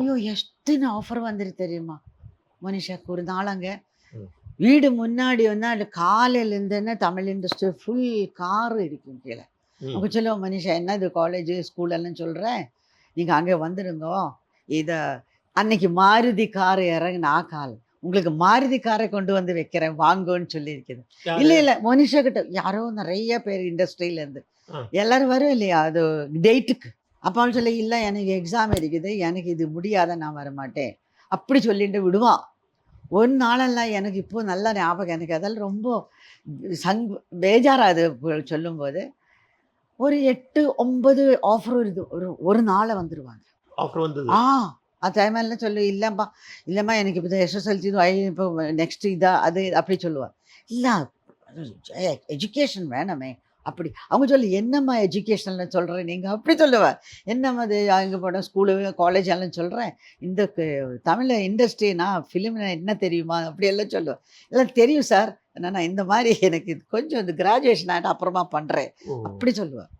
ஐயோ எத்தனை ஆஃபர் வந்துரு தெரியுமா மனிஷாக்கு ஒரு நாளாங்க ம். வீடு முன்னாடி வந்து அது காலையில இருந்துன்னா தமிழ் இண்டஸ்ட்ரி ஃபுல் கார் இருக்கும் கீழே. ம். அவங்க சொல்லுவோம் மனிஷா என்ன இது காலேஜ் ஸ்கூல் எல்லாம் சொல்கிறேன் நீங்கள் அங்கே வந்துடுங்க இதை அன்னைக்கு மாருதி கார் இறங்குனா கால் உங்களுக்கு மாருதி காரை கொண்டு வந்து வைக்கிறேன் வாங்கன்னு சொல்லியிருக்குது. யாரு? இல்லை இல்லை மனிஷா கிட்ட யாரோ நிறைய பேர் இண்டஸ்ட்ரியிலேருந்து ஆ. எல்லாரும் வரும் இல்லையா அது டேட்டுக்கு. அப்போ அவன் சொல்லி இல்லை எனக்கு எக்ஸாம் இருக்குது எனக்கு இது முடியாத நான் வரமாட்டேன் அப்படி சொல்லிட்டு விடுவான். ஒரு நாளெல்லாம் எனக்கு இப்போ நல்ல ஞாபகம் எனக்கு அதெல்லாம் ரொம்ப சங் பேஜாராது சொல்லும்போது ஒரு 8, 9 ஆஃபர் வருது ஒரு ஒரு நாளை வந்துடுவாங்க. ஆஃபர் வந்தது. அந்த டைம் எல்லாம் சொல்லு இல்லைம்மா இல்லைம்மா எனக்கு இப்போ எஸ்எஸ்எல்சி இப்போ நெக்ஸ்ட் இதா அது அப்படி சொல்லுவாள். இல்லை எஜுகேஷன் வேணாமே அப்படி அவங்க சொல்லி என்னம்மா எஜுகேஷனில் சொல்கிறேன் நீங்கள் அப்படி சொல்லுவேன். என்னம்மா அது அங்கே போனேன் ஸ்கூலு காலேஜ் எல்லாம் சொல்கிறேன் இந்த தமிழ் இண்டஸ்ட்ரினா ஃபிலிம்னா என்ன தெரியுமா அப்படியெல்லாம் சொல்லுவேன். எல்லாம் தெரியும் சார் நான் இந்த மாதிரி எனக்கு கொஞ்சம் இந்த கிராஜுவேஷன் ஆகிட்டு அப்புறமா பண்ணுறேன் ஓ. அப்படி சொல்லுவேன்.